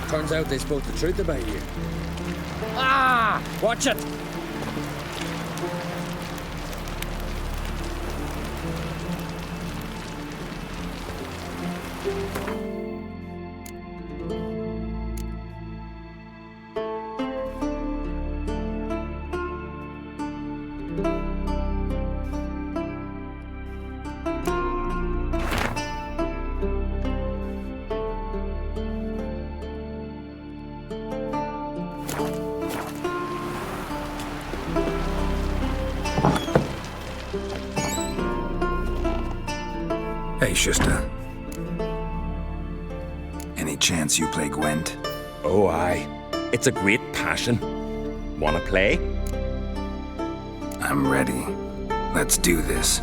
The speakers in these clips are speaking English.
Turns out they spoke the truth about you. Ah! Watch it! Hey, Shusta. Any chance you play Gwent? Oh, aye. It's a great passion. Wanna play? I'm ready. Let's do this.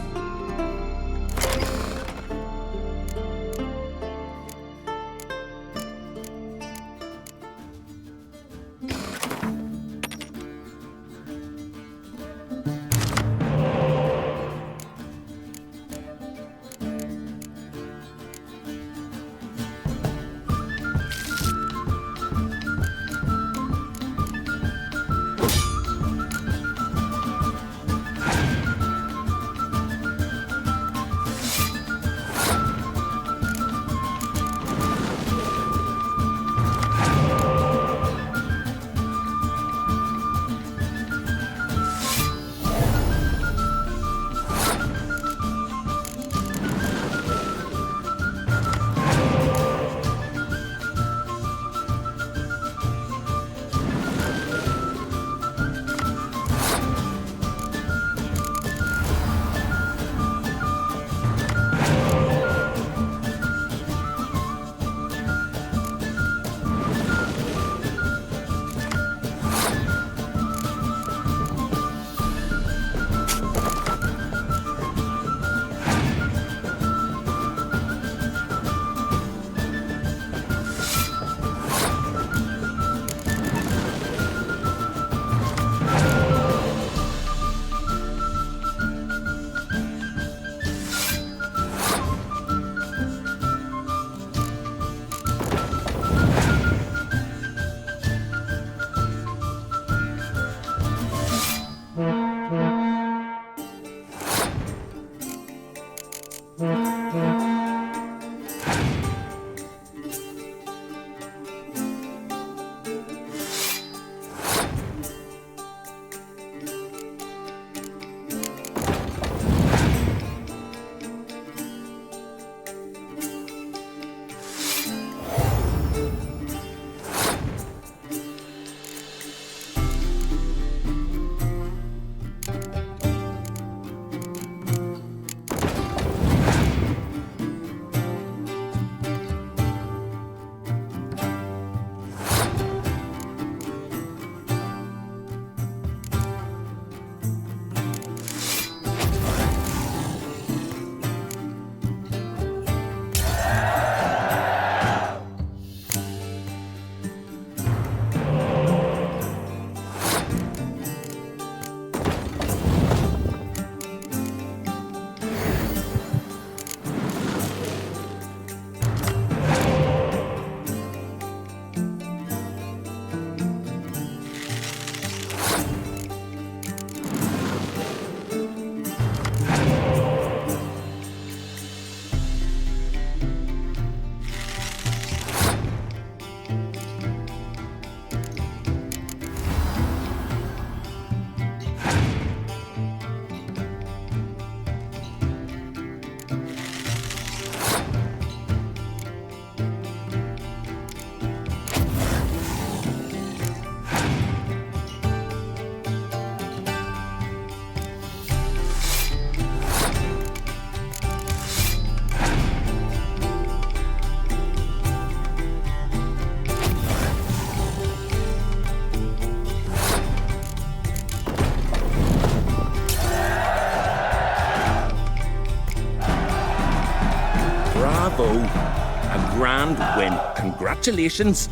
Bravo! A grand win. Congratulations.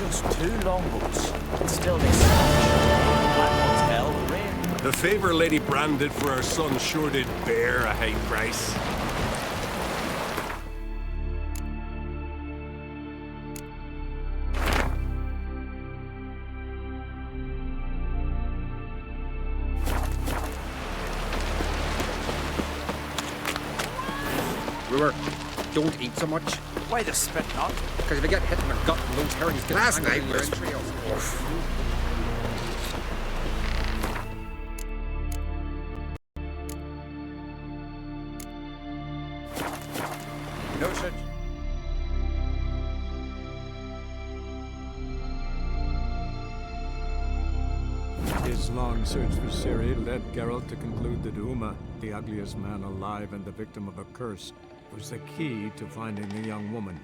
Just 2 longboats. Still this. That one's hell, ring. The favor Lady Brand did for her son sure did bear a high price. Brewer, don't eat so much. Why the spit not? Because if you get hit in the gut and those herrings get Last tangled night in your was- entrails. Noted. His long search for Ciri led Geralt to conclude that Uma, the ugliest man alive and the victim of a curse, was the key to finding the young woman.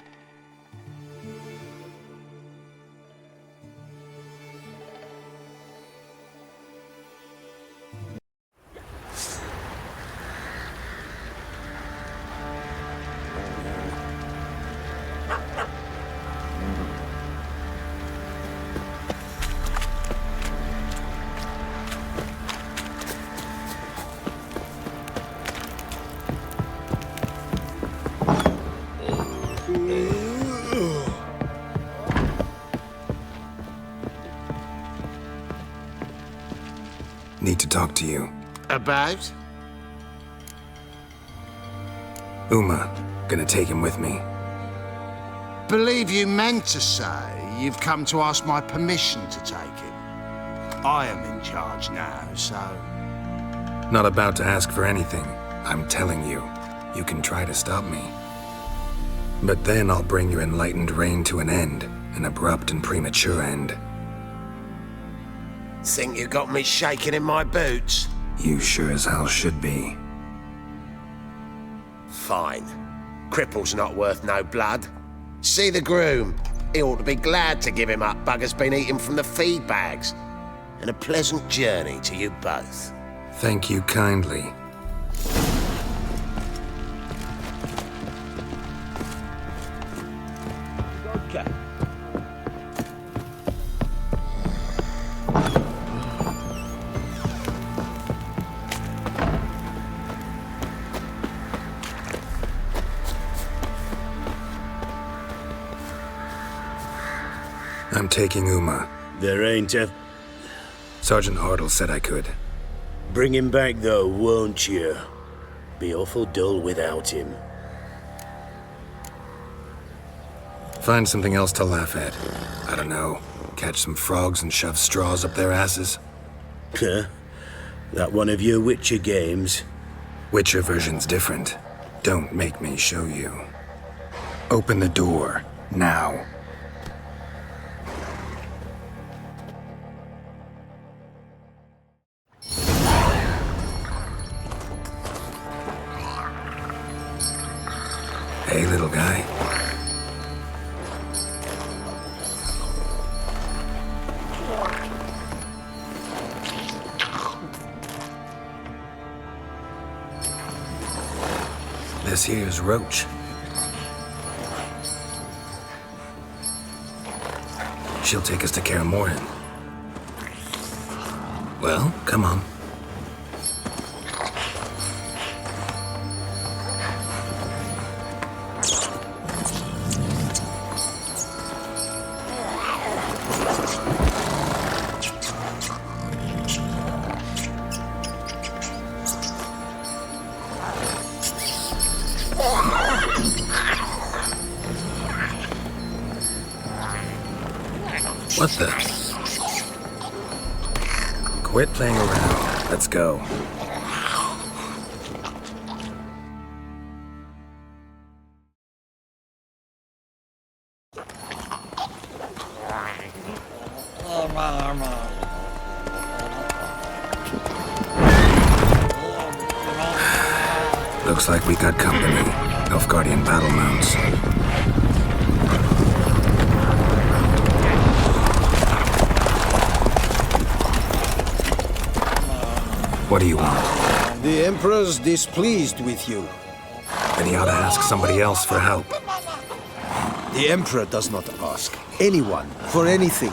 Need to talk to you. About? Uma, gonna take him with me. Believe you meant to say you've come to ask my permission to take him. I am in charge now, so... Not about to ask for anything. I'm telling you, you can try to stop me. But then I'll bring your enlightened reign to an end, an abrupt and premature end. Think you got me shaking in my boots? You sure as hell should be. Fine. Cripple's not worth no blood. See the groom. He ought to be glad to give him up. Bugger's been eating from the feed bags. And a pleasant journey to you both. Thank you kindly. Okay. I'm taking Uma. There ain't a... Sergeant Hartle said I could. Bring him back though, won't you? Be awful dull without him. Find something else to laugh at. I don't know. Catch some frogs and shove straws up their asses. Huh? That one of your Witcher games? Witcher version's different. Don't make me show you. Open the door, now. Hey, little guy. This here's Roach. She'll take us to Kaer Morhen. Well, come on. What the? Quit playing around. Let's go. Looks like we got company. Nilfgaardian battle mounts. What do you want? The Emperor's displeased with you. Then he ought to ask somebody else for help. The Emperor does not ask. anyone for anything.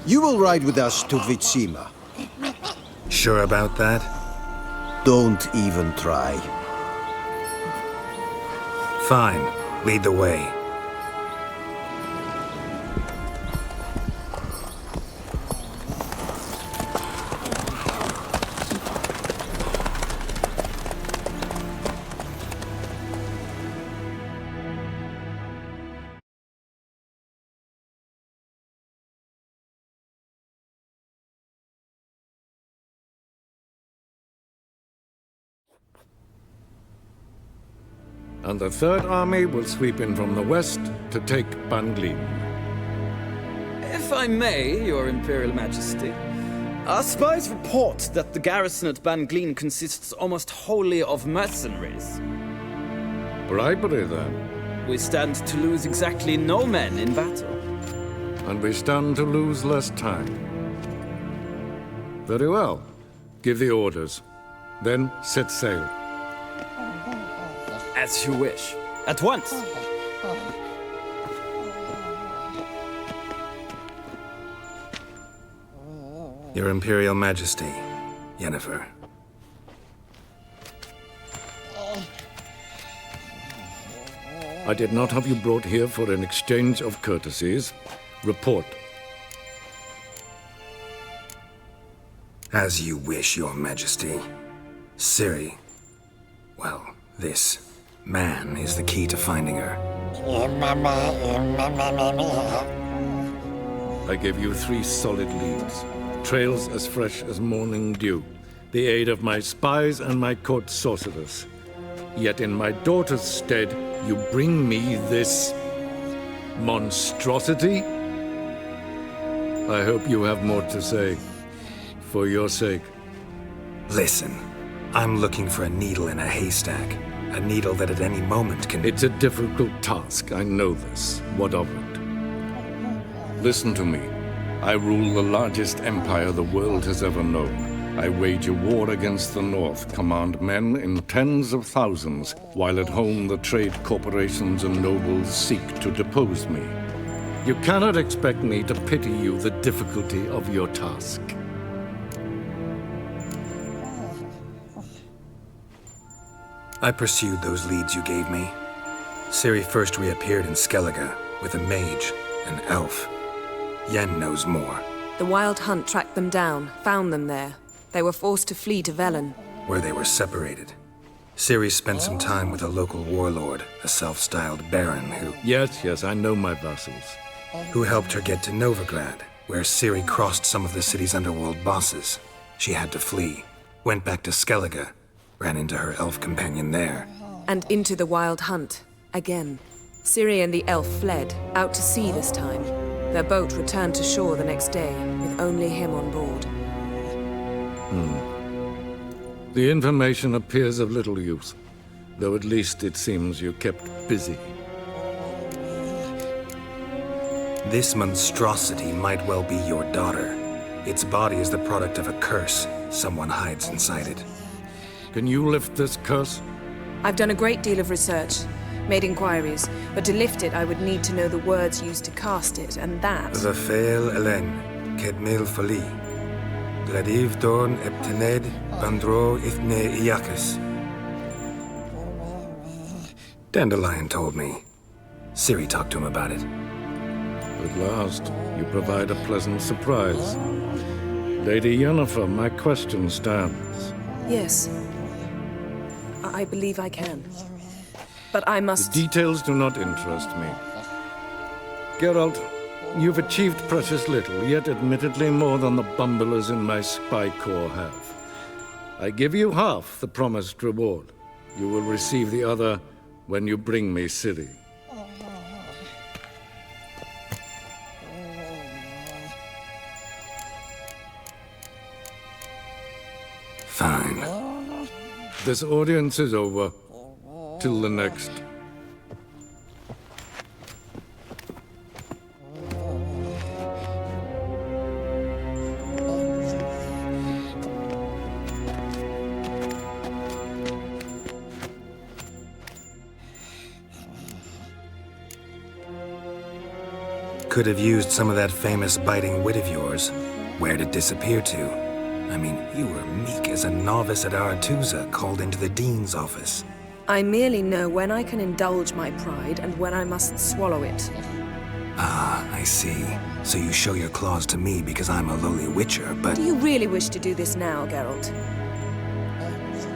You will ride with us to Vitsima. Sure about that? Don't even try. Fine. Lead the way. And the Third Army will sweep in from the west to take Banglin. If I may, Your Imperial Majesty, our spies report that the garrison at Banglin consists almost wholly of mercenaries. Bribery, then. We stand to lose exactly no men in battle. And we stand to lose less time. Very well. Give the orders. Then set sail. As you wish. At once! Your Imperial Majesty, Yennefer. I did not have you brought here for an exchange of courtesies. Report. As you wish, Your Majesty. Ciri. Well, this man is the key to finding her. I gave you 3 solid leads. Trails as fresh as morning dew. The aid of my spies and my court sorcerers. Yet in my daughter's stead, you bring me this monstrosity? I hope you have more to say. For your sake. Listen, I'm looking for a needle in a haystack. A needle that at any moment can... It's a difficult task, I know this. What of it? Listen to me. I rule the largest empire the world has ever known. I wage a war against the North, command men in tens of thousands, while at home the trade corporations and nobles seek to depose me. You cannot expect me to pity you the difficulty of your task. I pursued those leads you gave me. Ciri first reappeared in Skellige with a mage, an elf. Yen knows more. The Wild Hunt tracked them down, found them there. They were forced to flee to Velen. Where they were separated. Ciri spent some time with a local warlord, a self-styled baron who... Yes, I know my vassals. Who helped her get to Novigrad, where Ciri crossed some of the city's underworld bosses. She had to flee, went back to Skellige, ran into her elf companion there. And into the Wild Hunt, again. Ciri and the elf fled, out to sea this time. Their boat returned to shore the next day, with only him on board. The information appears of little use, though at least it seems you kept busy. This monstrosity might well be your daughter. Its body is the product of a curse someone hides inside it. Can you lift this curse? I've done a great deal of research, made inquiries, but to lift it I would need to know the words used to cast it, and that... Vafael Elen, Kedmil Fali. Gladiv Dorn Eptened, Bandro Ithne Iakis. Dandelion told me. Ciri talked to him about it. At last, you provide a pleasant surprise. Lady Yennefer, my question stands. Yes. I believe I can. But I must... The details do not interest me. Geralt, you've achieved precious little, yet admittedly more than the bumblers in my spy corps have. I give you half the promised reward. You will receive the other when you bring me Ciri. Fine. This audience is over. Till the next. Could have used some of that famous biting wit of yours. Where'd it disappear to? I mean, you were meek as a novice at Aretusa, called into the Dean's office. I merely know when I can indulge my pride and when I must swallow it. Ah, I see. So you show your claws to me because I'm a lowly witcher, but... Do you really wish to do this now, Geralt?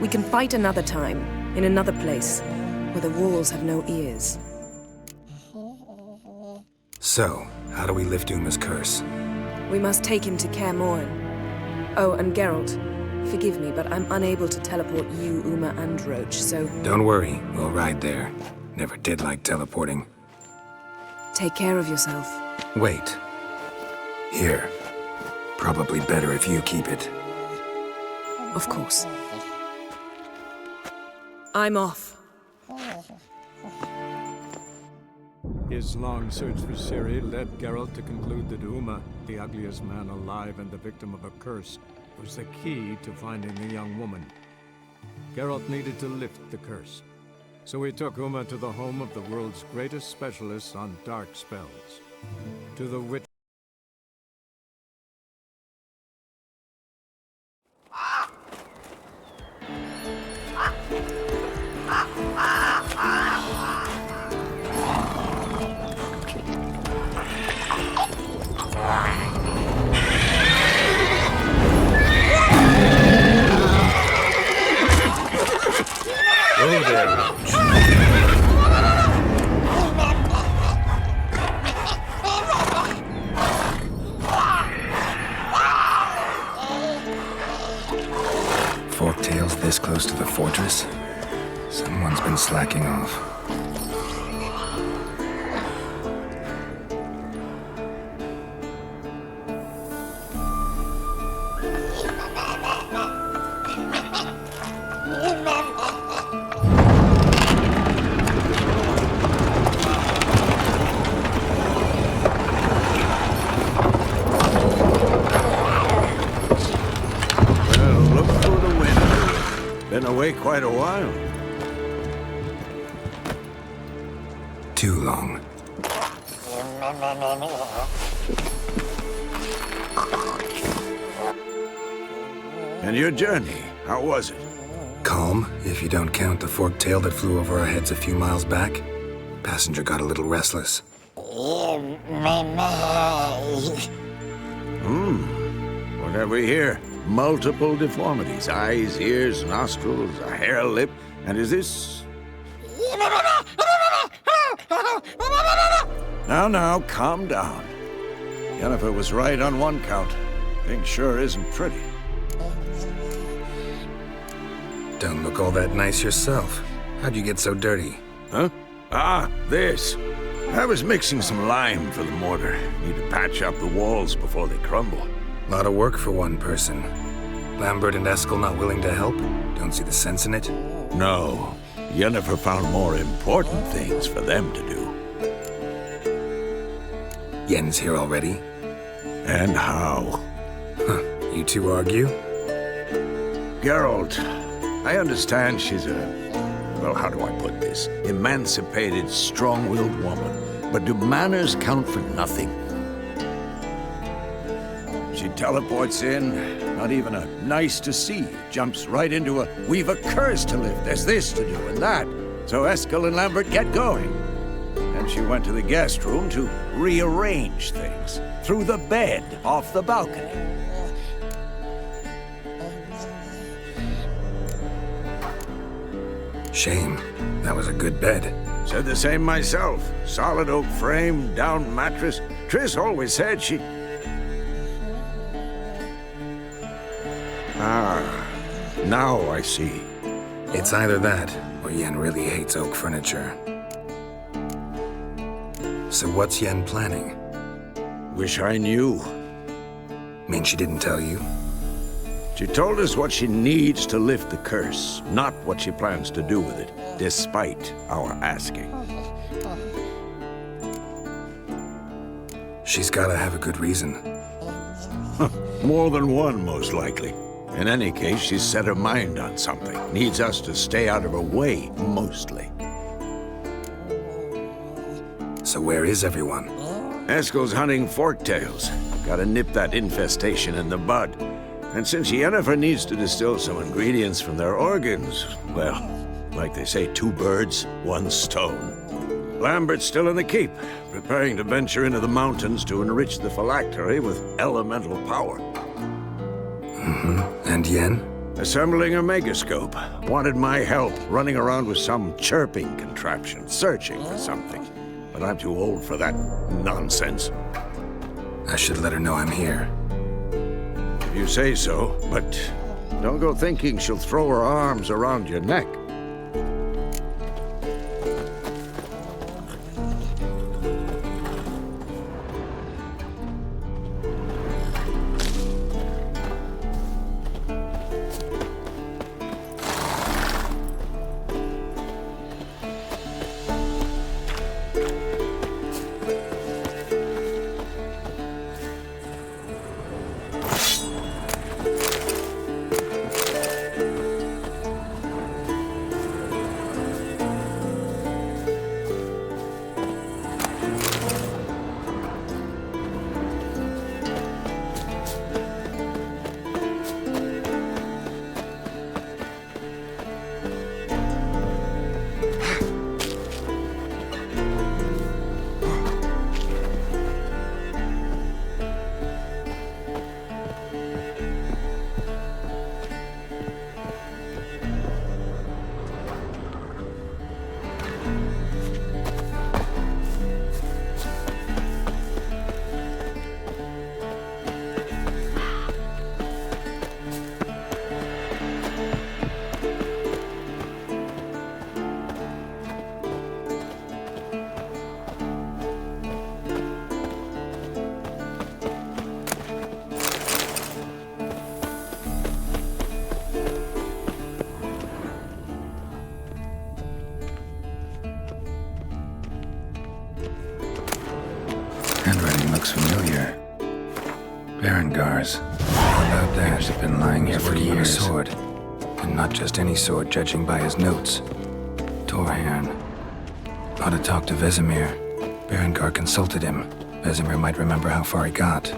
We can fight another time, in another place, where the walls have no ears. So, how do we lift Uma's curse? We must take him to Kaer Morhen. Oh, and Geralt, forgive me, but I'm unable to teleport you, Uma, and Roach, so... Don't worry, we'll ride there. Never did like teleporting. Take care of yourself. Wait. Here. Probably better if you keep it. Of course. I'm off. His long search for Ciri led Geralt to conclude that Uma, the ugliest man alive and the victim of a curse, was the key to finding the young woman. Geralt needed to lift the curse, so he took Uma to the home of the world's greatest specialist on dark spells, to the witch. Oh, there, Roach. Forktails this close to the fortress? Someone's been slacking off. Been away quite a while. Too long. And your journey, how was it? Calm, if you don't count the forktail that flew over our heads a few miles back. Passenger got a little restless. What have we here? Multiple deformities. Eyes, ears, nostrils, a hair lip. And is this... Now, calm down. Yennefer was right on one count. Thing sure isn't pretty. Don't look all that nice yourself. How'd you get so dirty? Huh? Ah, this. I was mixing some lime for the mortar. Need to patch up the walls before they crumble. Lot of work for one person. Lambert and Eskel not willing to help? Don't see the sense in it? No. Yennefer found more important things for them to do. Yen's here already? And how? Huh. You two argue? Geralt, I understand she's a... well, how do I put this? Emancipated, strong-willed woman. But do manners count for nothing? She teleports in, not even a nice to see, jumps right into a we've a curse to lift, there's this to do and that. So Eskel and Lambert get going. Then she went to the guest room to rearrange things. Through the bed, off the balcony. Shame. That was a good bed. Said the same myself. Solid oak frame, down mattress. Triss always said she... Ah, now I see. It's either that, or Yen really hates oak furniture. So what's Yen planning? Wish I knew. Mean she didn't tell you? She told us what she needs to lift the curse, not what she plans to do with it, despite our asking. She's gotta have a good reason. More than one, most likely. In any case, she's set her mind on something. Needs us to stay out of her way, mostly. So where is everyone? Eskel's hunting forktails. Gotta nip that infestation in the bud. And since Yennefer needs to distill some ingredients from their organs, well, like they say, 2 birds, 1 stone. Lambert's still in the keep, preparing to venture into the mountains to enrich the phylactery with elemental power. And Yen? Assembling a megascope. Wanted my help running around with some chirping contraption, searching for something. But I'm too old for that nonsense. I should let her know I'm here. If you say so, but don't go thinking she'll throw her arms around your neck. Handwriting looks familiar. Berengar's. How about that? He's been lying here for years. A sword. And not just any sword, judging by his notes. Torhan. Ought to talk to Vesemir. Berengar consulted him. Vesemir might remember how far he got.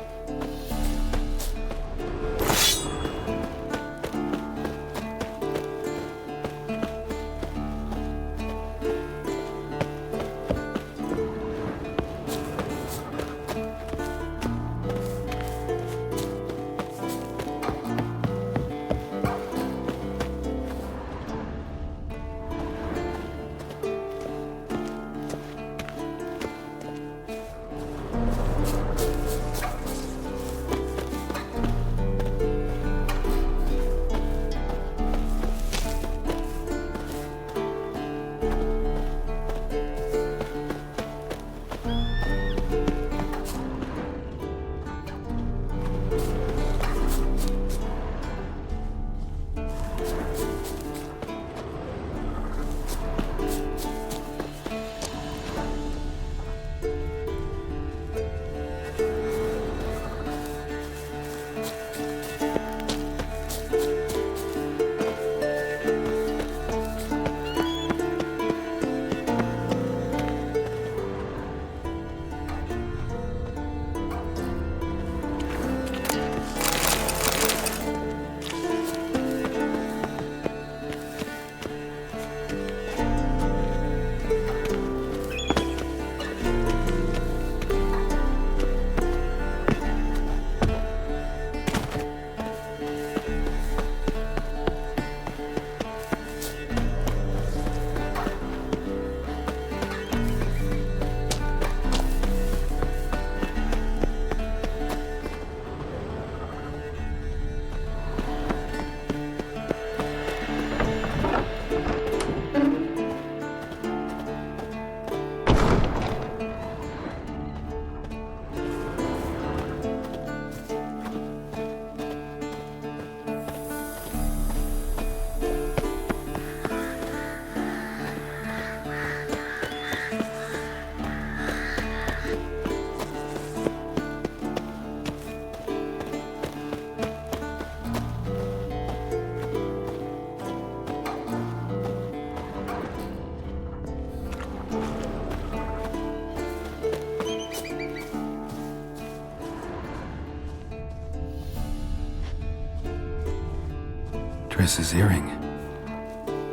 Triss's earring.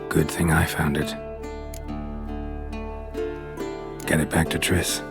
Good thing I found it. Get it back to Triss.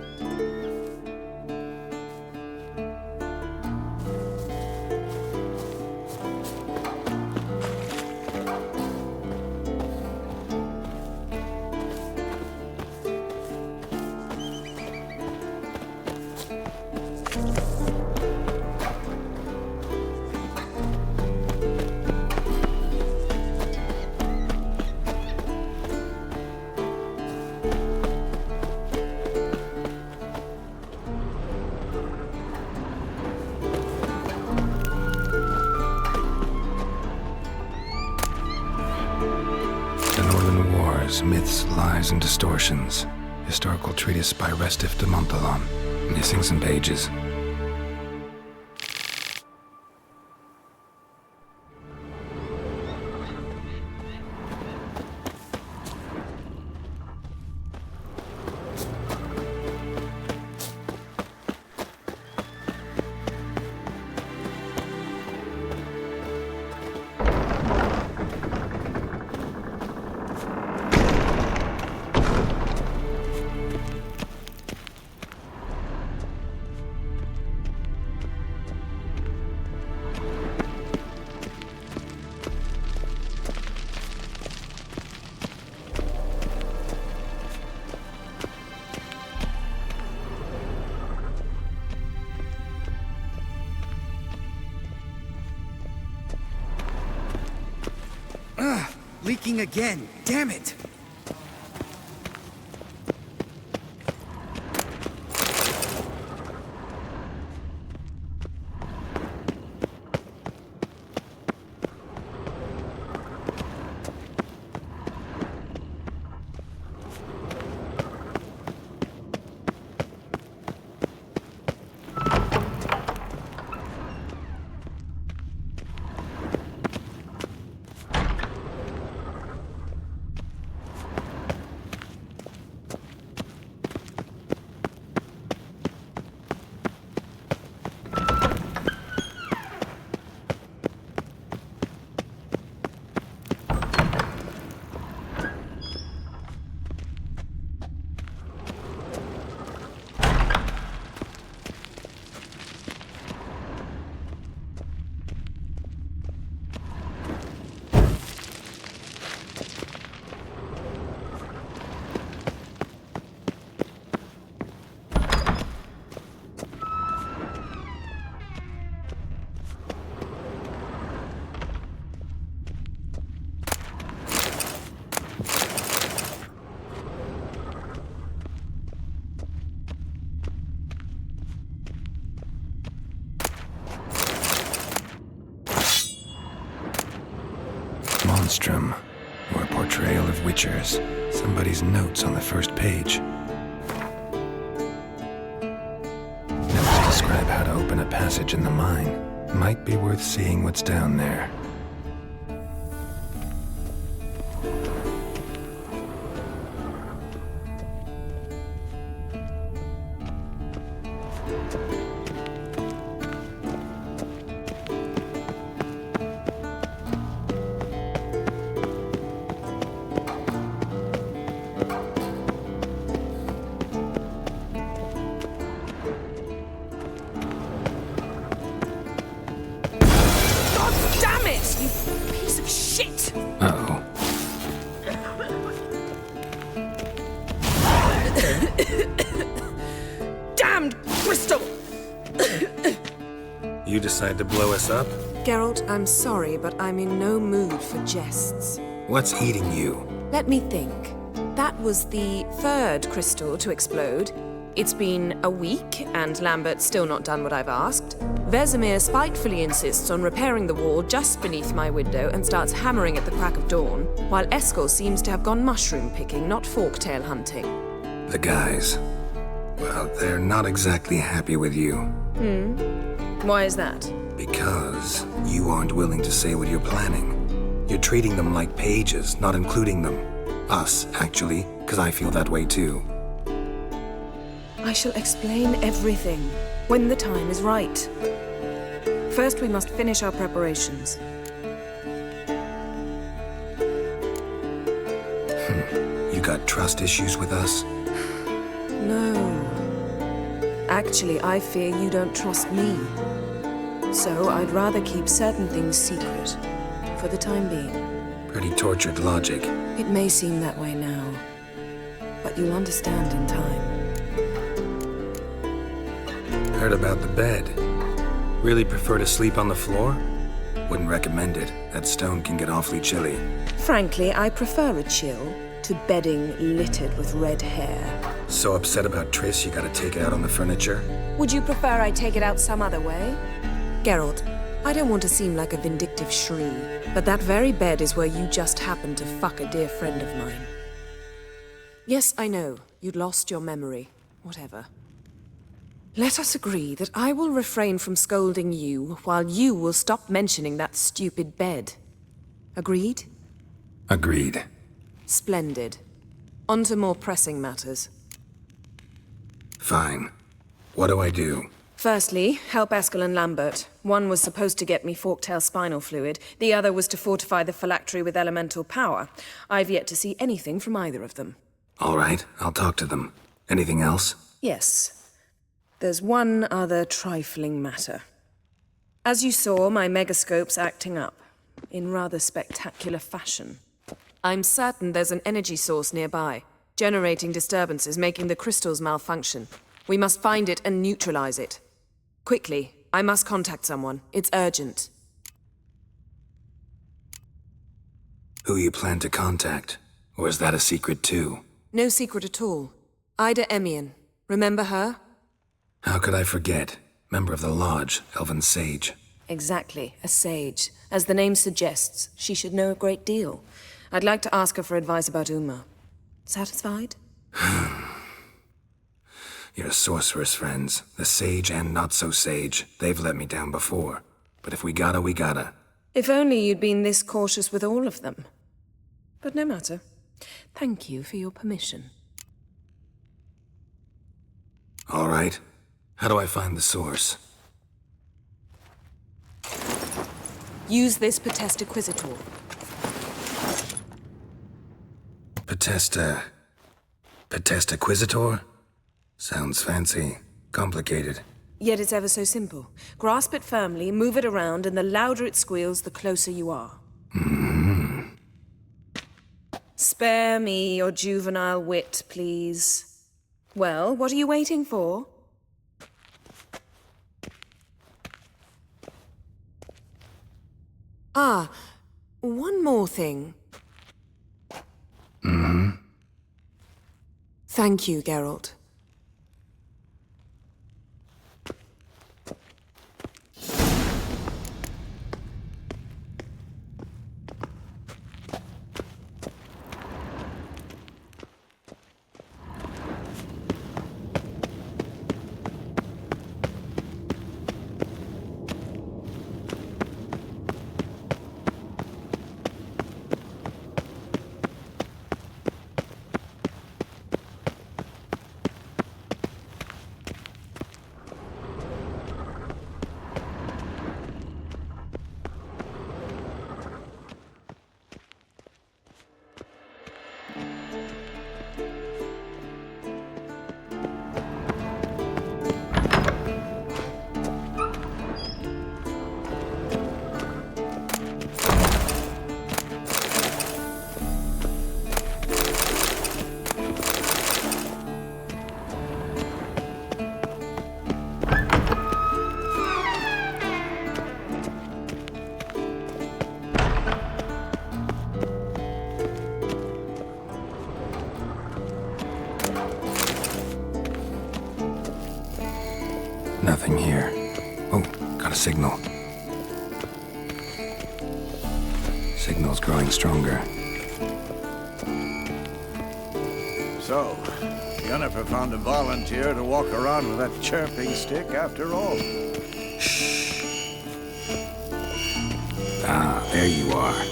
Myths, Lies, and Distortions. Historical treatise by Restif de Montalon. Missing some pages. Leaking again. Damn it! Monstrum, or a portrayal of witchers. Somebody's notes on the first page. Notes describe how to open a passage in the mine. Might be worth seeing what's down there. You decide to blow us up? Geralt, I'm sorry, but I'm in no mood for jests. What's eating you? Let me think. That was the third crystal to explode. It's been a week, and Lambert's still not done what I've asked. Vesemir spitefully insists on repairing the wall just beneath my window and starts hammering at the crack of dawn, while Eskel seems to have gone mushroom picking, not forktail hunting. The guys. Well, they're not exactly happy with you. Why is that? Because you aren't willing to say what you're planning. You're treating them like pages, not including them. Us, actually, because I feel that way too. I shall explain everything when the time is right. First, we must finish our preparations. got trust issues with us? No. Actually, I fear you don't trust me. So I'd rather keep certain things secret, for the time being. Pretty tortured logic. It may seem that way now, but you'll understand in time. Heard about the bed. Really prefer to sleep on the floor? Wouldn't recommend it. That stone can get awfully chilly. Frankly, I prefer a chill to bedding littered with red hair. So upset about Triss you gotta take it out on the furniture? Would you prefer I take it out some other way? Geralt, I don't want to seem like a vindictive shrew, but that very bed is where you just happened to fuck a dear friend of mine. Yes, I know. You'd lost your memory. Whatever. Let us agree that I will refrain from scolding you, while you will stop mentioning that stupid bed. Agreed? Agreed. Splendid. On to more pressing matters. Fine. What do I do? Firstly, help Eskel and Lambert. One was supposed to get me forktail spinal fluid, the other was to fortify the phylactery with elemental power. I've yet to see anything from either of them. All right, I'll talk to them. Anything else? Yes. There's one other trifling matter. As you saw, my megascope's acting up, in rather spectacular fashion. I'm certain there's an energy source nearby, generating disturbances, making the crystals malfunction. We must find it and neutralize it. Quickly, I must contact someone. It's urgent. Who you plan to contact? Or is that a secret too? No secret at all. Ida Emian. Remember her? How could I forget? Member of the Lodge, Elven Sage. Exactly, a sage. As the name suggests, she should know a great deal. I'd like to ask her for advice about Uma. Satisfied? Your sorceress friends, the sage and not-so-sage, they've let me down before. But if we gotta, we gotta. If only you'd been this cautious with all of them. But no matter. Thank you for your permission. All right. How do I find the source? Use this Potestaquizitor. Potestaquizitor? Sounds fancy. Complicated. Yet it's ever so simple. Grasp it firmly, move it around, and the louder it squeals, the closer you are. Spare me your juvenile wit, please. Well, what are you waiting for? Ah, one more thing. Thank you, Geralt. Nothing here. Oh, got a signal. Signal's growing stronger. So, Yennefer found a volunteer to walk around with that chirping stick after all. Shh. Ah, there you are.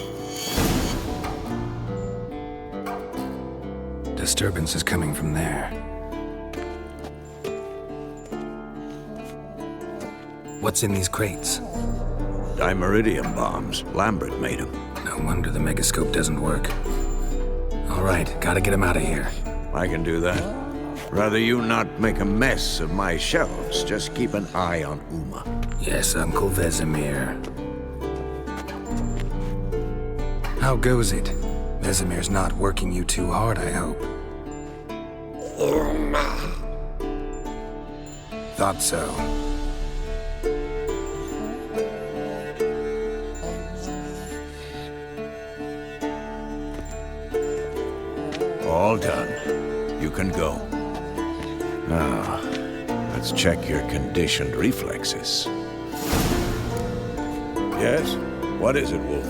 Disturbance is coming from there. What's in these crates? Dimeridium bombs. Lambert made them. No wonder the megascope doesn't work. All All right, gotta get him out of here. I can do that. Rather you not make a mess of my shelves. Just keep an eye on Uma. Yes, Uncle Vesemir. How goes it? Vesemir's not working you too hard, I hope. Thought so. All done. You can go. Now, let's check your conditioned reflexes. Yes? What is it, Wolf?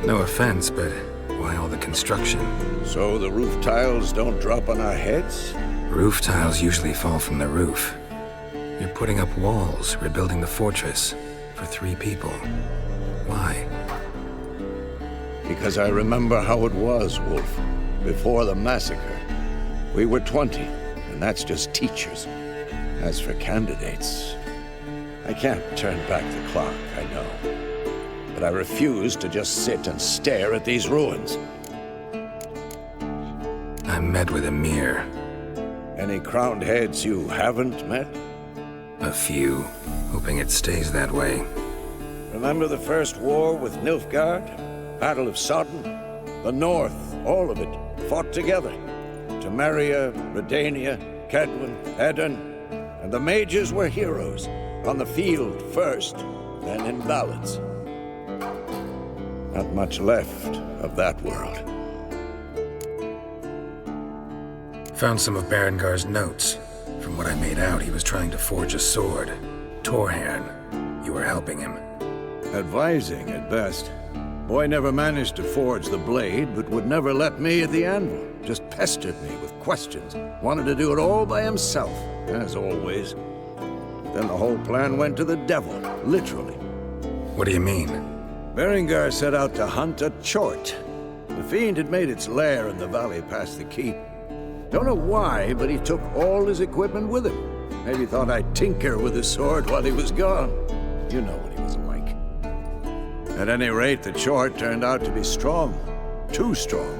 No offense, but why all the construction? So the roof tiles don't drop on our heads? Roof tiles usually fall from the roof. You're putting up walls, rebuilding the fortress, for 3 people. Why? Because I remember how it was, Wolf, before the massacre. We were 20, and that's just teachers. As for candidates, I can't turn back the clock, I know. But I refuse to just sit and stare at these ruins. I met with Emir. Any crowned heads you haven't met? A few, hoping it stays that way. Remember the first war with Nilfgaard? Battle of Sodden? The North, all of it, fought together. Temeria, Redania, Kedwin, Edirn, and the mages were heroes. On the field first, then in ballads. Not much left of that world. Found some of Berengar's notes. From what I made out, he was trying to forge a sword. Torhairn. You were helping him. Advising, at best. Boy never managed to forge the blade, but would never let me at the anvil. Just pestered me with questions. Wanted to do it all by himself, as always. Then the whole plan went to the devil, literally. What do you mean? Berengar set out to hunt a chort. The fiend had made its lair in the valley past the keep. Don't know why, but he took all his equipment with him. Maybe thought I'd tinker with his sword while he was gone. You know what he was like. At any rate, the chort turned out to be strong. Too strong.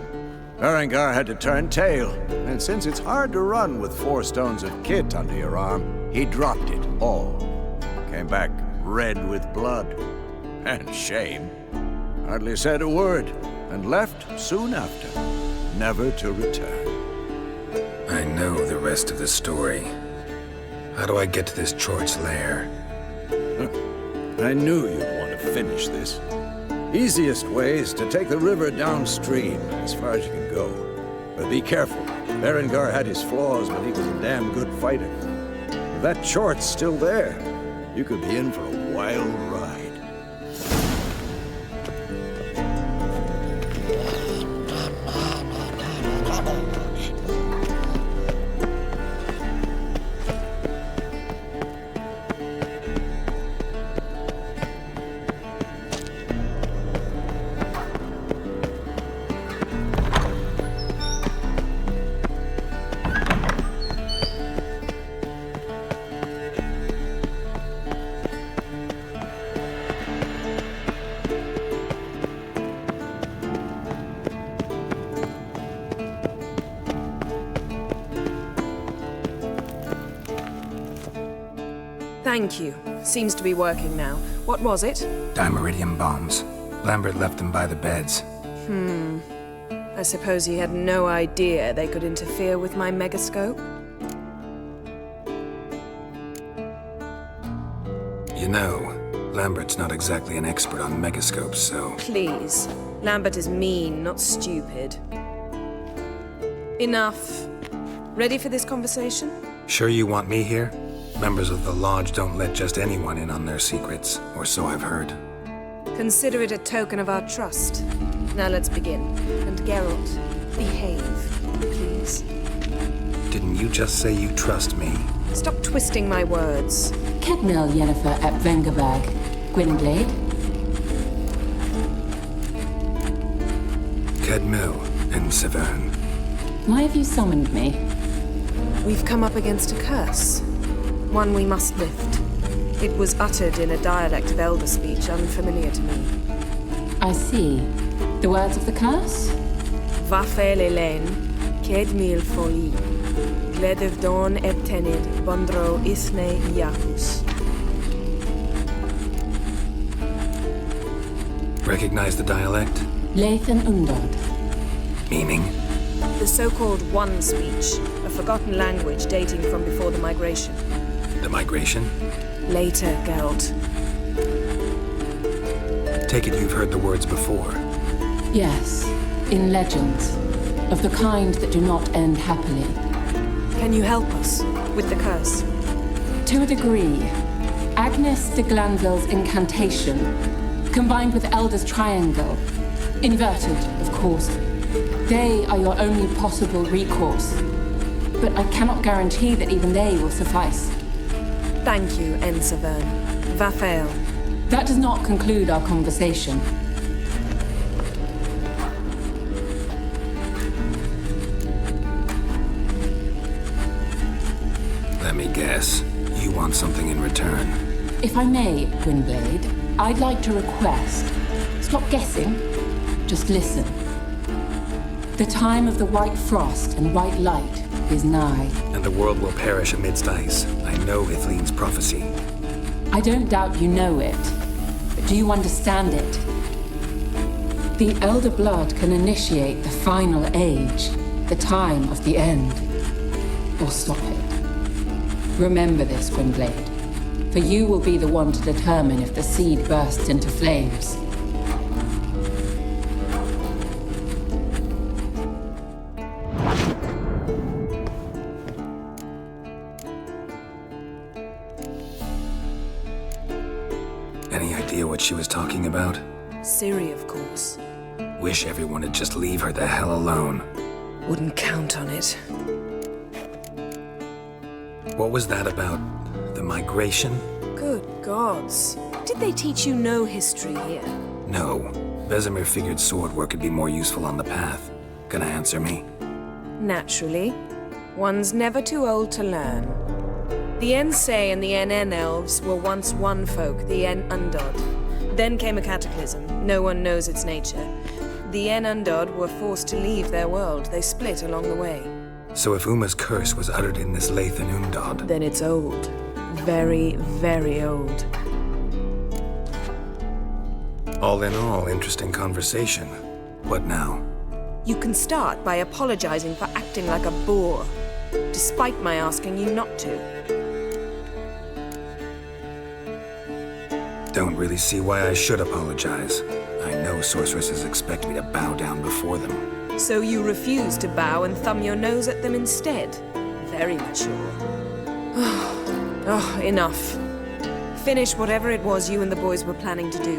Berengar had to turn tail, and since it's hard to run with 4 stones of kit under your arm, he dropped it all. Came back red with blood. And shame. Hardly said a word, and left soon after, never to return. I know the rest of the story. How do I get to this Chort's lair? I knew you'd want to finish this. Easiest way is to take the river downstream, as far as you can go. But be careful. Berengar had his flaws, but he was a damn good fighter. If that Chort's still there, you could be in for a wild ride. Thank you. Seems to be working now. What was it? Dimeridium bombs. Lambert left them by the beds. I suppose he had no idea they could interfere with my megascope? You know, Lambert's not exactly an expert on megascopes, so... Please. Lambert is mean, not stupid. Enough. Ready for this conversation? Sure you want me here? Members of the Lodge don't let just anyone in on their secrets, or so I've heard. Consider it a token of our trust. Now let's begin. And Geralt, behave, please. Didn't you just say you trust me? Stop twisting my words. Kedmil Yennefer at Vengerberg. Gwynblade? Kedmil and Severn. Why have you summoned me? We've come up against a curse. One we must lift. It was uttered in a dialect of Elder speech unfamiliar to me. I see. The words of the curse? Vafael Elen, Ked Mil Foli, Gledev Don Ebtenid, Bondro Isne Yahus. Recognize the dialect? Lathan Undod. Meaning? The so-called One speech, a forgotten language dating from before the migration. The migration? Later, Geralt. Take it you've heard the words before. Yes, in legends. Of the kind that do not end happily. Can you help us with the curse? To a degree. Agnes de Glanville's incantation, combined with Elder's triangle, inverted, of course. They are your only possible recourse. But I cannot guarantee that even they will suffice. Thank you, Ensavern. Vafael. That does not conclude our conversation. Let me guess. You want something in return. If I may, Gwynblade, I'd like to request. Stop guessing. Just listen. The time of the white frost and white light is nigh. And the world will perish amidst ice. I know Ithleen's prophecy. I don't doubt you know it. But do you understand it? The Elder Blood can initiate the final age, the time of the end. Or stop it. Remember this, Gwynblade. For you will be the one to determine if the seed bursts into flames. Any idea what she was talking about? Ciri, of course. Wish everyone would just leave her the hell alone. Wouldn't count on it. What was that about? The migration? Good gods. Did they teach you no history here? No. Vesemir figured sword work would be more useful on the path. Gonna answer me? Naturally. One's never too old to learn. The Ensei and the NN elves were once one folk, the En Undod. Then came a cataclysm. No one knows its nature. The En Undod were forced to leave their world. They split along the way. So if Uma's curse was uttered in this Lathan Undod... Then it's old. Very, very old. All in all, interesting conversation. What now? You can start by apologizing for acting like a boor, despite my asking you not to. Don't really see why I should apologize. I know sorceresses expect me to bow down before them. So you refuse to bow and thumb your nose at them instead? Very mature. Oh, enough. Finish whatever it was you and the boys were planning to do.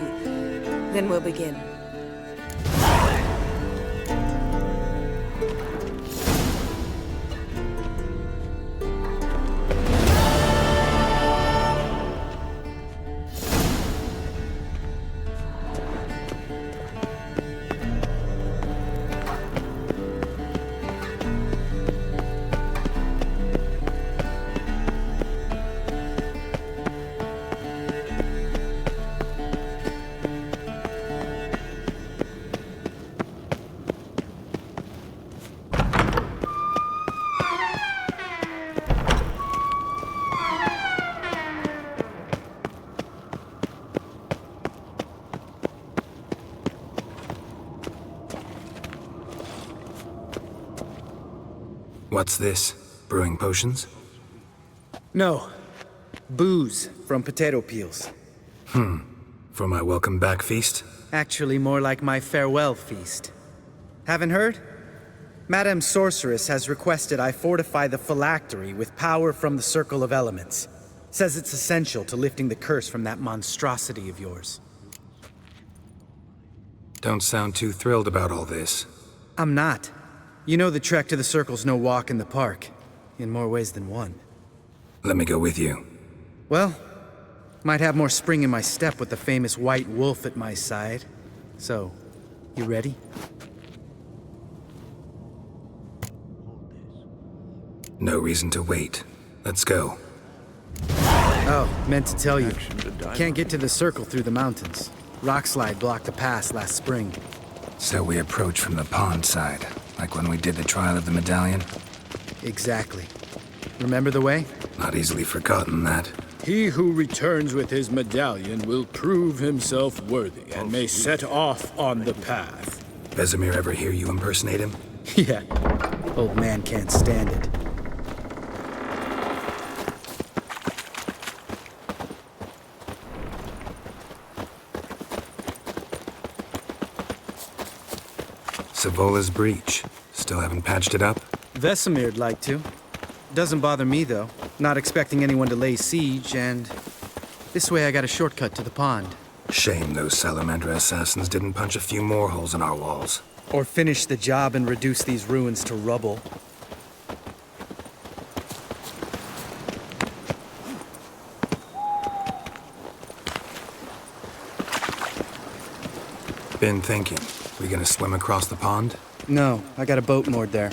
Then we'll begin. What's this? Brewing potions? No. Booze from potato peels. For my welcome back feast? Actually, more like my farewell feast. Haven't heard? Madame Sorceress has requested I fortify the phylactery with power from the Circle of Elements. Says it's essential to lifting the curse from that monstrosity of yours. Don't sound too thrilled about all this. I'm not. You know the trek to the Circle's no walk in the park. In more ways than one. Let me go with you. Well, might have more spring in my step with the famous White Wolf at my side. So, you ready? No reason to wait. Let's go. Oh, meant to tell you. Can't get to the circle through the mountains. Rockslide blocked the pass last spring. So we approach from the pond side, like when we did the trial of the medallion? Exactly. Remember the way? Not easily forgotten, that. He who returns with his medallion will prove himself worthy and may set off on the path. Vesemir ever hear you impersonate him? Yeah. Old man can't stand it. Savola's breach. Still haven't patched it up? Vesemir'd like to. Doesn't bother me, though. Not expecting anyone to lay siege, and this way I got a shortcut to the pond. Shame those Salamandra assassins didn't punch a few more holes in our walls. Or finish the job and reduce these ruins to rubble. Been thinking. We gonna swim across the pond? No, I got a boat moored there.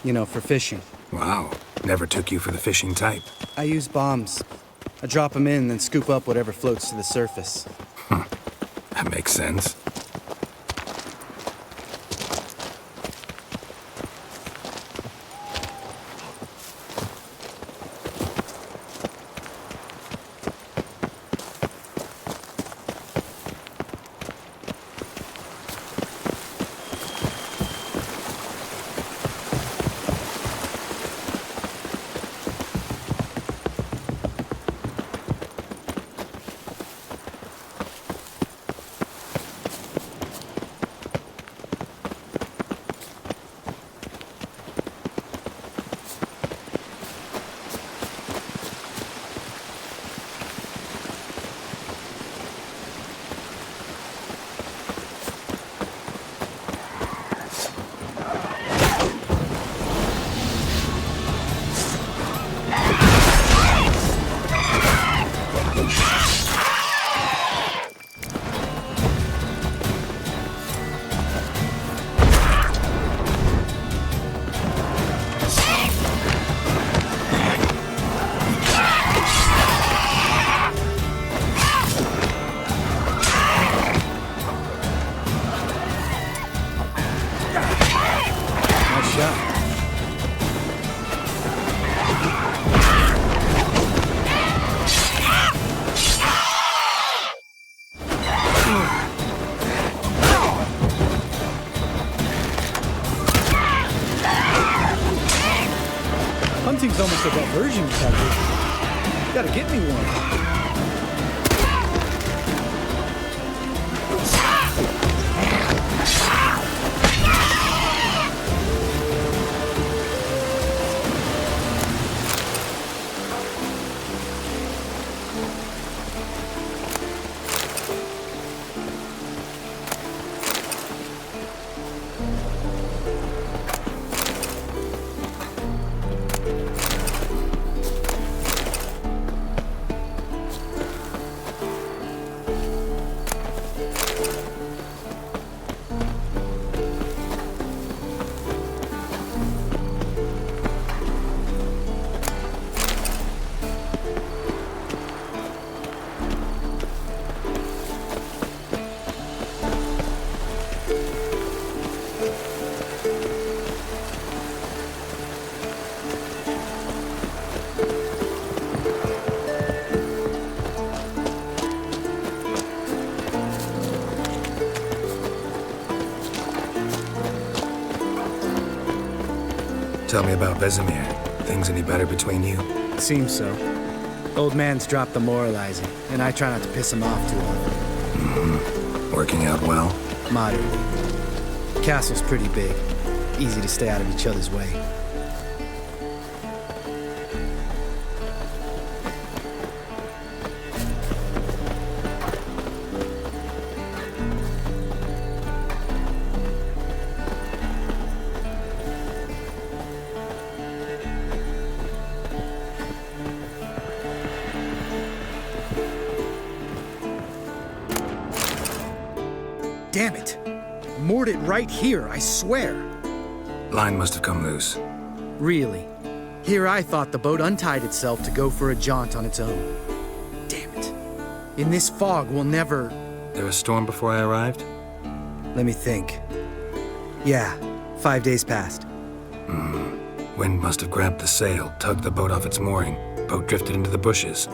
You know, for fishing. Wow. Never took you for the fishing type. I use bombs. I drop them in, then scoop up whatever floats to the surface. That makes sense. Hunting's almost a diversion tactic. Gotta get me one. Tell me about Vesemir. Things any better between you? Seems so. Old man's dropped the moralizing, and I try not to piss him off too often. Mm-hmm. Working out well? Moderately. Castle's pretty big. Easy to stay out of each other's way. Damn it! Moored it right here, I swear. Line must have come loose. Really? Here I thought the boat untied itself to go for a jaunt on its own. In this fog, we'll never... There a storm before I arrived? Let me think. Yeah, 5 days passed. Wind must have grabbed the sail, tugged the boat off its mooring. Boat drifted into the bushes.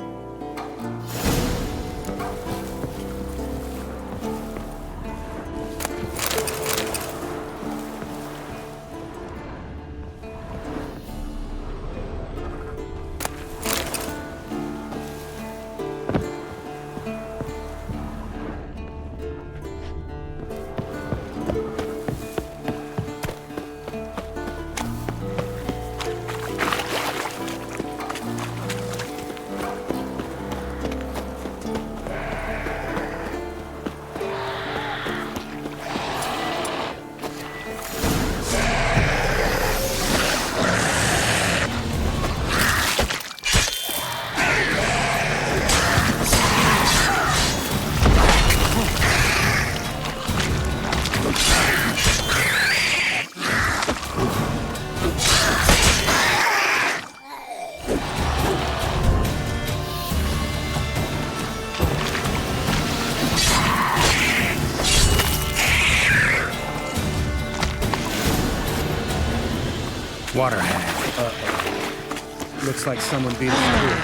Water hag. Uh-oh. Looks like someone beat us through.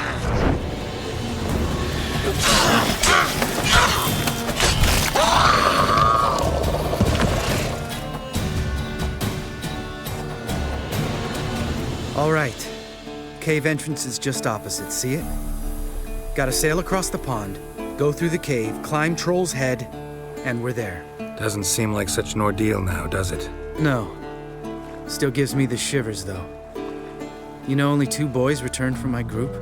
All right. Cave entrance is just opposite, see it? Gotta sail across the pond, go through the cave, climb Troll's Head, and we're there. Doesn't seem like such an ordeal now, does it? No. Still gives me the shivers, though. You know only 2 boys returned from my group?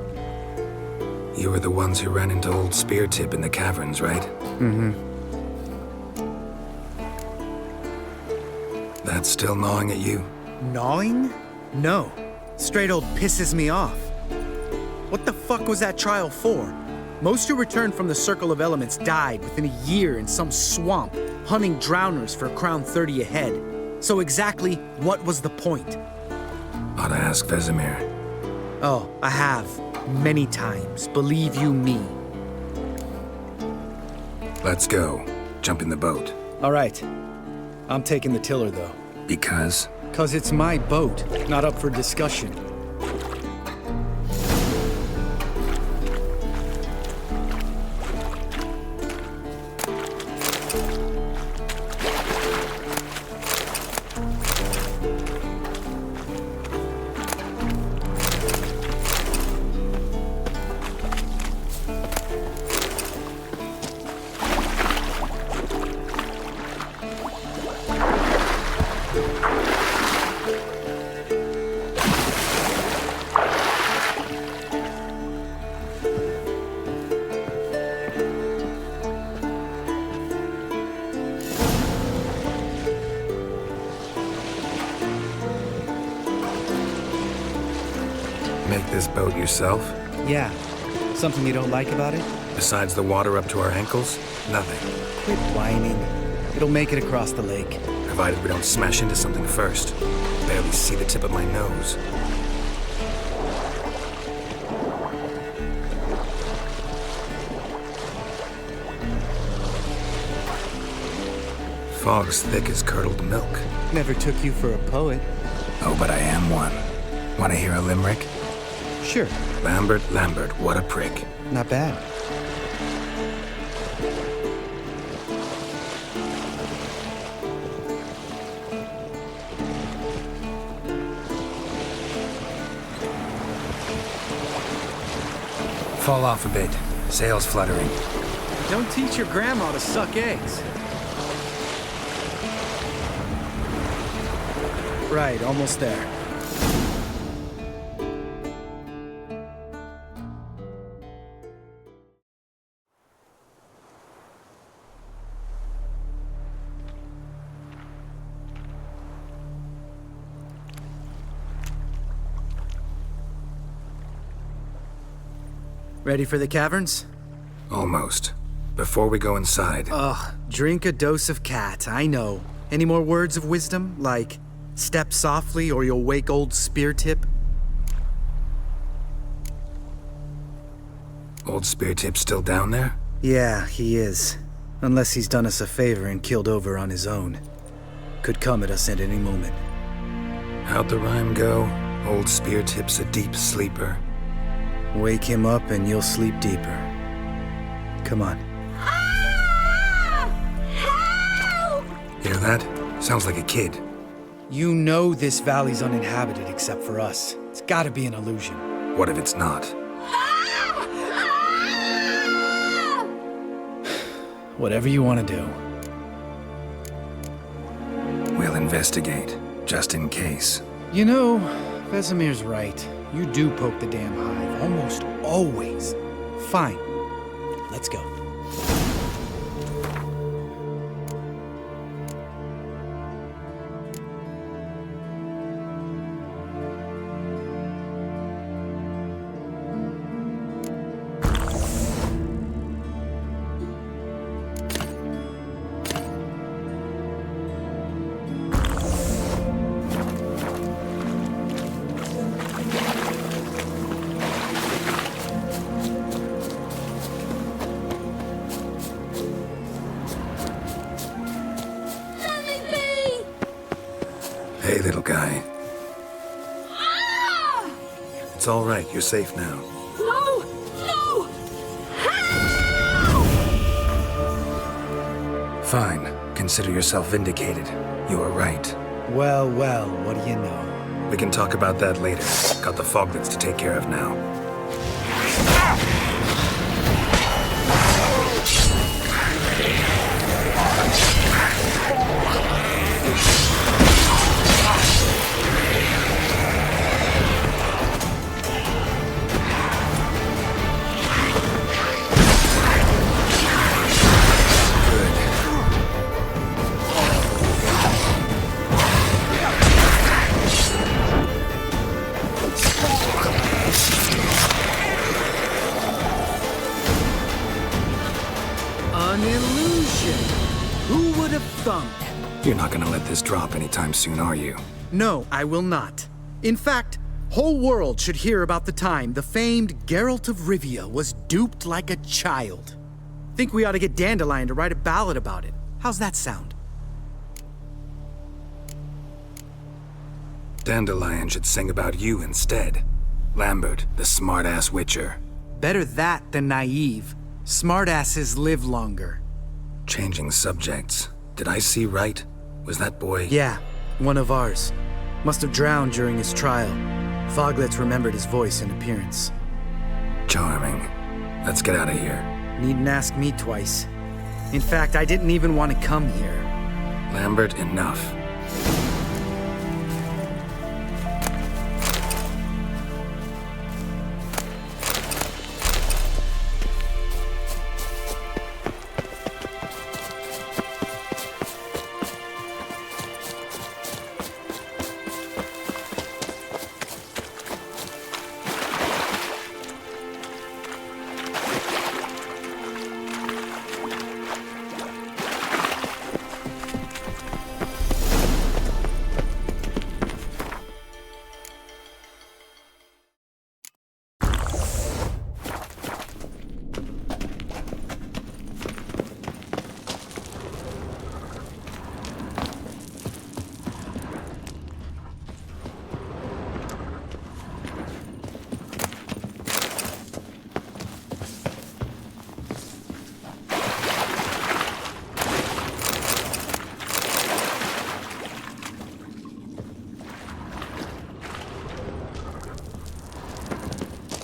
You were the ones who ran into old Speartip in the caverns, right? Mm-hmm. That's still gnawing at you? Gnawing? No. Straight old pisses me off. What the fuck was that trial for? Most who returned from the Circle of Elements died within a year in some swamp, hunting drowners for a crown 30 a head. So exactly what was the point? Ought to ask Vesemir. Oh, I have. Many times, believe you me. Let's go. Jump in the boat. All right. I'm taking the tiller, though. Because? 'Cause it's my boat, not up for discussion. Make this boat yourself? Yeah. Something you don't like about it? Besides the water up to our ankles? Nothing. Quit whining. It'll make it across the lake. Provided we don't smash into something first. Barely see the tip of my nose. Fog's thick as curdled milk. Never took you for a poet. Oh, but I am one. Want to hear a limerick? Sure. Lambert, what a prick. Not bad. Fall off a bit. Sails fluttering. Don't teach your grandma to suck eggs. Right, almost there. Ready for the caverns? Almost. Before we go inside... Ugh, drink a dose of cat, I know. Any more words of wisdom, like, step softly or you'll wake old Speartip? Old Speartip still down there? Yeah, he is. Unless he's done us a favor and killed over on his own. Could come at us at any moment. How'd the rhyme go? Old spear tip's a deep sleeper. Wake him up and you'll sleep deeper. Come on. Hear that? Sounds like a kid. You know this valley's uninhabited except for us. It's gotta be an illusion. What if it's not? Whatever you want to do. We'll investigate, just in case. You know, Vesemir's right. You do poke the damn hive, almost always. Fine. Let's go. Hey, little guy. It's all right. You're safe now. No! No! Fine. Consider yourself vindicated. You were right. Well, well, what do you know? We can talk about that later. Got the foglets to take care of now. An illusion! Who would have thunk? You're not gonna let this drop anytime soon, are you? No, I will not. In fact, whole world should hear about the time the famed Geralt of Rivia was duped like a child. Think we ought to get Dandelion to write a ballad about it. How's that sound? Dandelion should sing about you instead. Lambert, the smart-ass witcher. Better that than naive. Smartasses live longer. Changing subjects. Did I see right? Was that boy... Yeah, one of ours. Must have drowned during his trial. Foglets remembered his voice and appearance. Charming. Let's get out of here. Needn't ask me twice. In fact, I didn't even want to come here. Lambert, enough.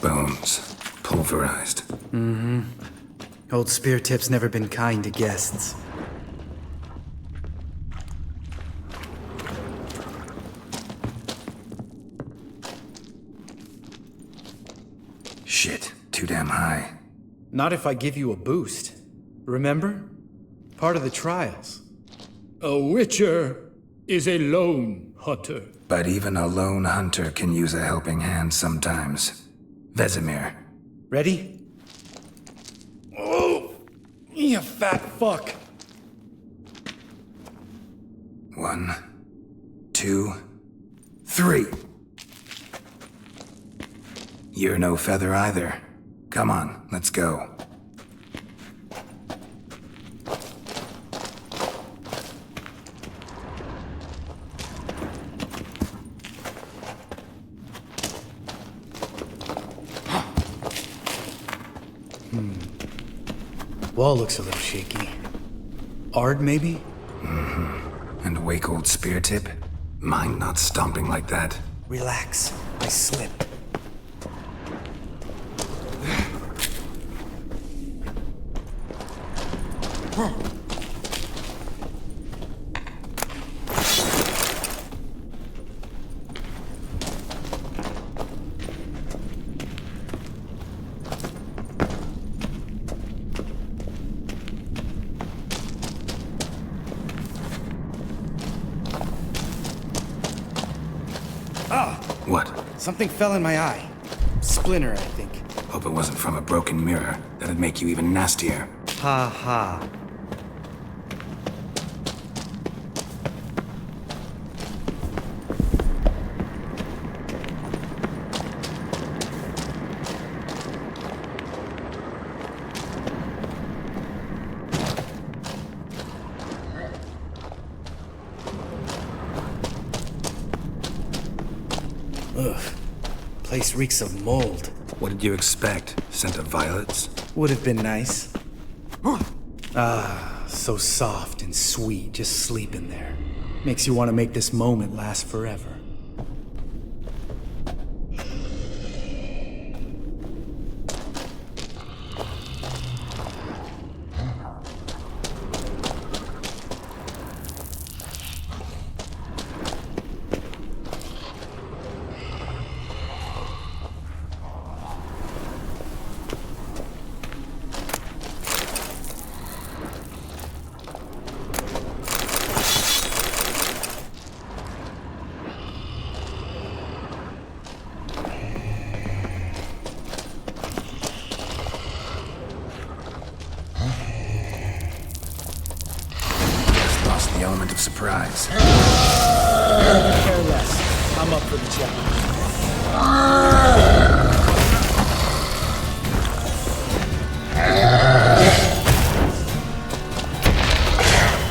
Bones. Pulverized. Mm-hmm. Old Spear Tip's never been kind to guests. Shit. Too damn high. Not if I give you a boost. Remember? Part of the trials. A witcher is a lone hunter. But even a lone hunter can use a helping hand sometimes. Vesemir. Ready? Oh! You fat fuck! 1, 2, 3. You're no feather either. Come on, let's go. wall looks a little shaky. Ard, maybe? And wake old spear tip? Mind not stomping like that. Relax. I slip. What? Something fell in my eye. Splinter, I think. Hope it wasn't from a broken mirror. That'd make you even nastier. Ha ha. Ugh. Place reeks of mold. What did you expect? Scent of violets? Would have been nice. Ah, so soft and sweet, just sleeping there. Makes you want to make this moment last forever. The element of surprise. Care less. I'm up for the challenge.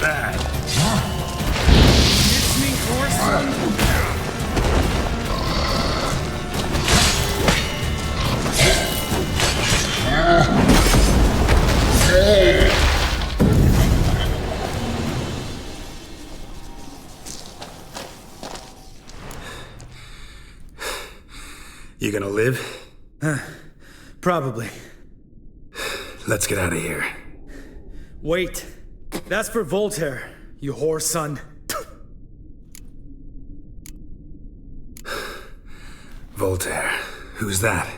Bad. It's me, horse. You gonna live? Probably. Let's get out of here. Wait. That's for Voltaire, you whore son. Voltaire. Who's that?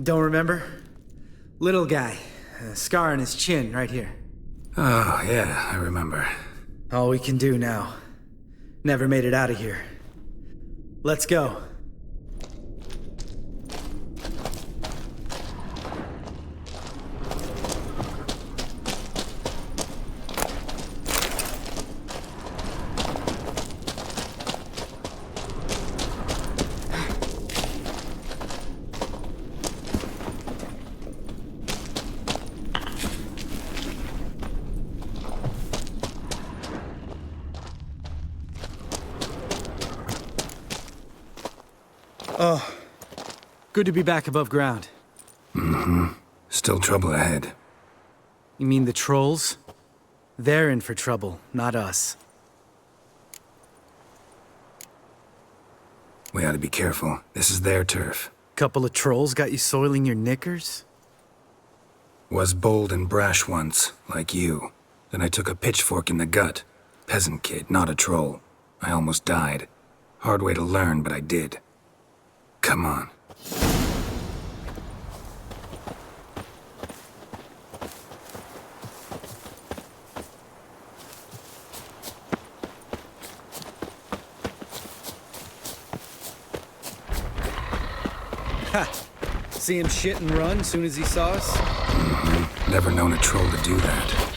Don't remember? Little guy. A scar on his chin, right here. Oh, yeah, I remember. All we can do now. Never made it out of here. Let's go. Oh, good to be back above ground. Still trouble ahead. You mean the trolls? They're in for trouble, not us. We ought to be careful. This is their turf. Couple of trolls got you soiling your knickers? Was bold and brash once, like you. Then I took a pitchfork in the gut. Peasant kid, not a troll. I almost died. Hard way to learn, but I did. Come on. Ha! See him shit and run soon as he saw us? Never known a troll to do that.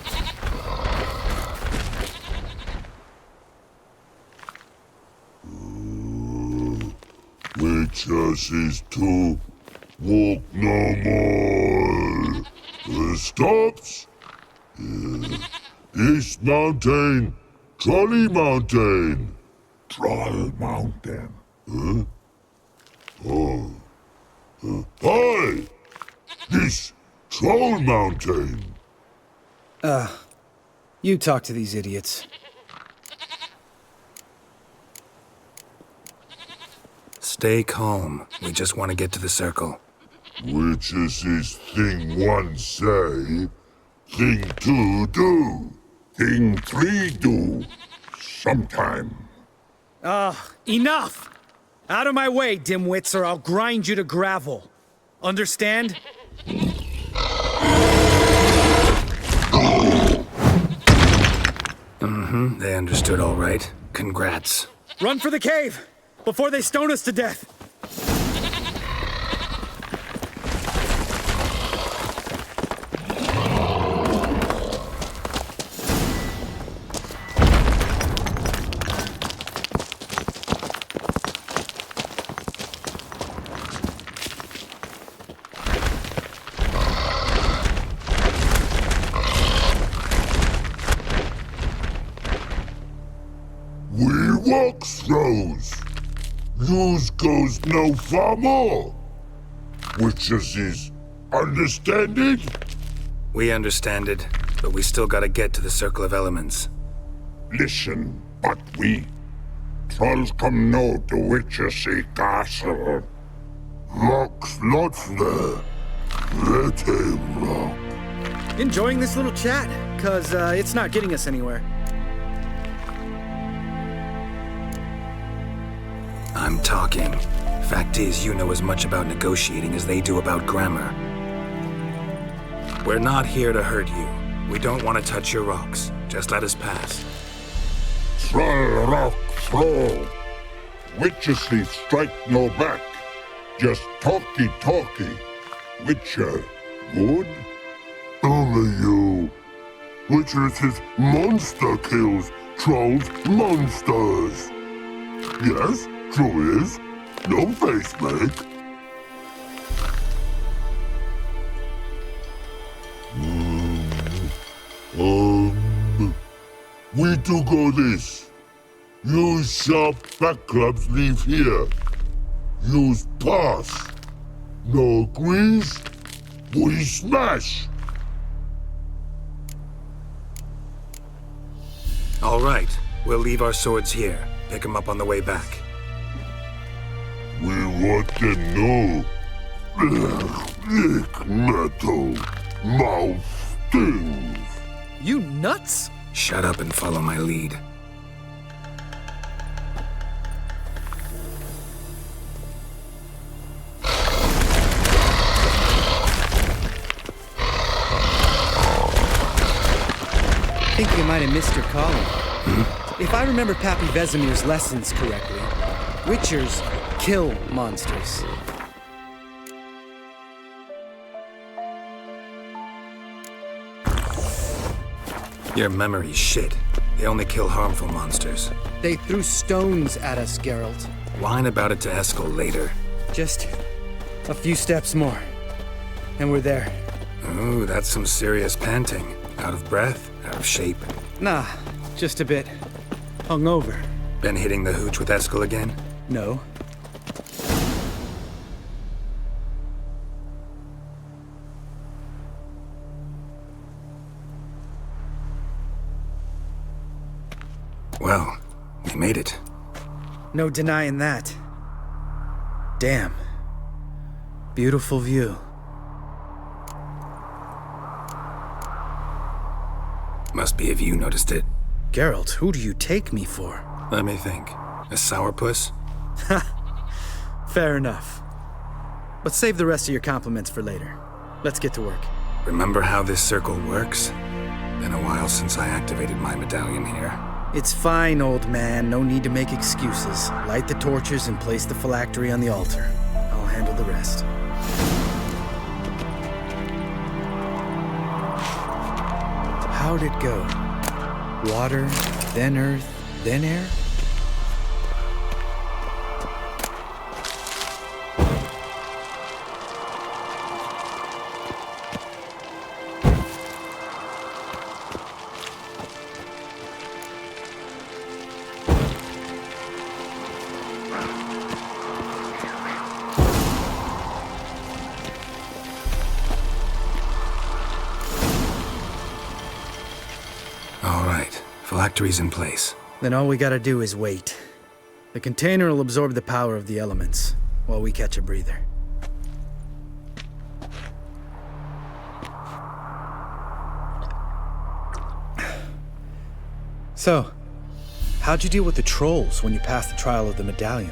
Witches is to walk no more. Stops. East Mountain, Trolley Mountain. Troll Mountain. Huh? Oh. Hi! This Troll Mountain. You talk to these idiots. Stay calm. We just want to get to the circle. Which is his thing one say, thing two do, thing three do, sometime. Enough! Out of my way, dimwits, or I'll grind you to gravel. Understand? They understood all right. Congrats. Run for the cave! Before they stone us to death! We walk throws. Yous goes no far more. Which is understand it? We understand it, but we still gotta get to the Circle of Elements. Listen, but we trolls come no to Witchersea Castle. Rock's lots there. Let him rock. Enjoying this little chat, cause it's not getting us anywhere. I'm talking. Fact is, you know as much about negotiating as they do about grammar. We're not here to hurt you. We don't want to touch your rocks. Just let us pass. Troll rock throw. Witchersea strike no back. Just talky. Witcher, good? Only you. Witchersea monster kills trolls monsters. Yes? True is. No face make. We do go this. Use sharp back clubs leave here. Use pass. No agrees? We smash. All right. We'll leave our swords here. Pick them up on the way back. We want them know. Lick metal. Mouth stings. You nuts? Shut up and follow my lead. I think you might have missed your calling. If I remember Pappy Vesemir's lessons correctly, Witchers kill monsters. Your memory's shit. They only kill harmful monsters. They threw stones at us, Geralt. Whine about it to Eskel later. Just a few steps more, and we're there. Ooh, that's some serious panting. Out of breath? Out of shape? Nah, just a bit hungover. Been hitting the hooch with Eskel again? No. Well, we made it. No denying that. Damn. Beautiful view. Must be if you noticed it. Geralt, who do you take me for? Let me think. A sourpuss? Fair enough. But save the rest of your compliments for later. Let's get to work. Remember how this circle works? Been a while since I activated my medallion here. It's fine, old man. No need to make excuses. Light the torches and place the phylactery on the altar. I'll handle the rest. How'd it go? Water, then earth, then air? phylactery's in place. Then all we gotta do is wait. The container will absorb the power of the elements, while we catch a breather. So, how'd you deal with the trolls when you passed the trial of the medallion?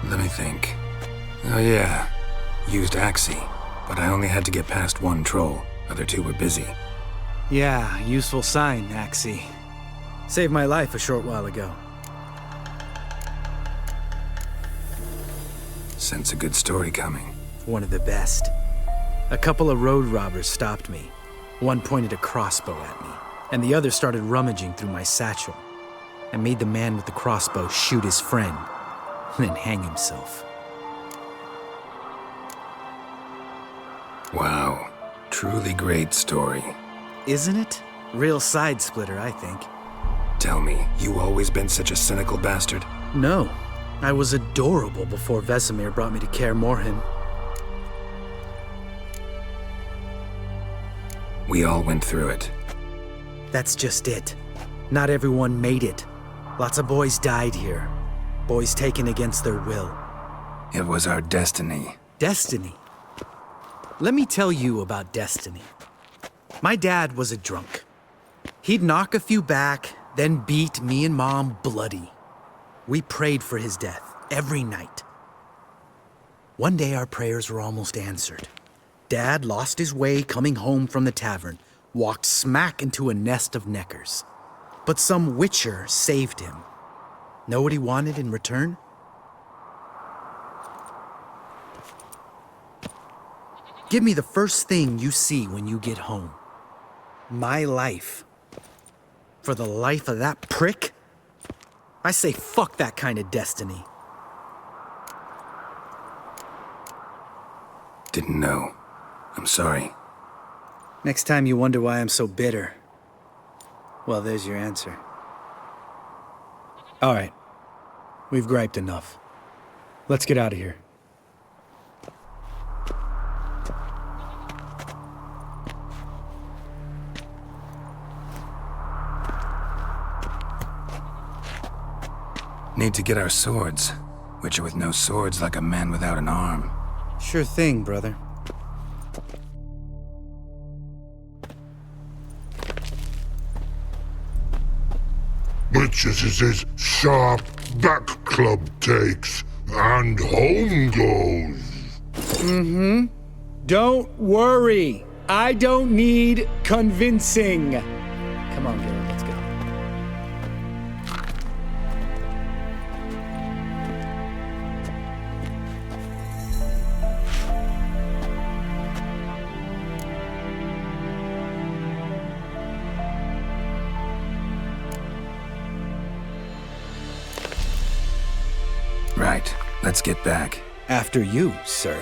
Let me think. Oh yeah, used Axie, but I only had to get past one troll. Other two were busy. Yeah, useful sign, Axie. Saved my life a short while ago. Sense a good story coming. One of the best. A couple of road robbers stopped me. One pointed a crossbow at me, and the other started rummaging through my satchel. I made the man with the crossbow shoot his friend, then hang himself. Wow, truly great story. Isn't it? Real side splitter, I think. Tell me, you always been such a cynical bastard? No. I was adorable before Vesemir brought me to Kaer Morhen. We all went through it. That's just it. Not everyone made it. Lots of boys died here. Boys taken against their will. It was our destiny. Destiny? Let me tell you about destiny. My dad was a drunk. He'd knock a few back, then beat me and Mom bloody. We prayed for his death every night. One day our prayers were almost answered. Dad lost his way coming home from the tavern, walked smack into a nest of neckers. But some witcher saved him. Know what he wanted in return? Give me the first thing you see when you get home. My life. For the life of that prick? I say fuck that kind of destiny. Didn't know. I'm sorry. Next time you wonder why I'm so bitter, well, there's your answer. All right. We've griped enough. Let's get out of here. Need to get our swords. Witcher with no swords like a man without an arm. Sure thing, brother. Witches is his sharp back club takes, and home goes. Mm-hmm. Don't worry. I don't need convincing. Come on, Garrett, let's go. Right. Let's get back. After you, sir.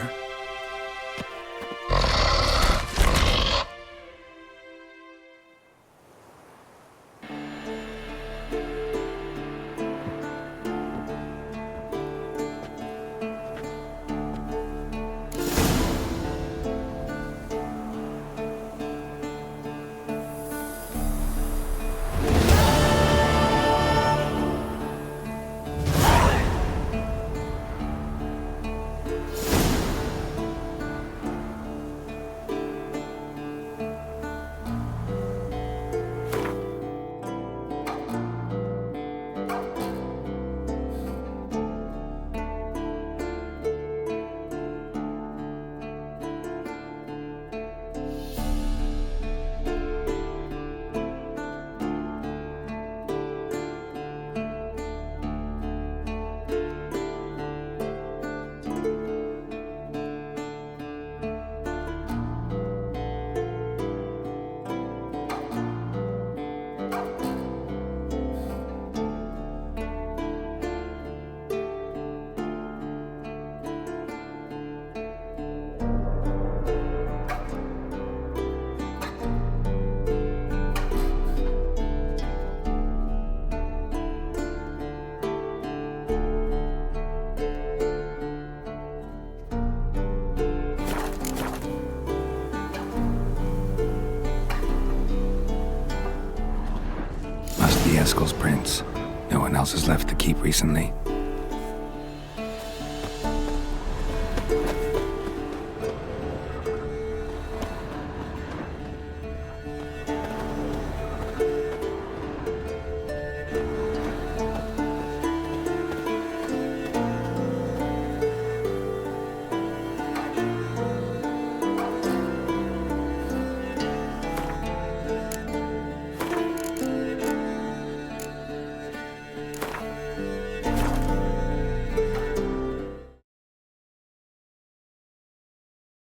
Eskel's prints. No one else has left the keep recently.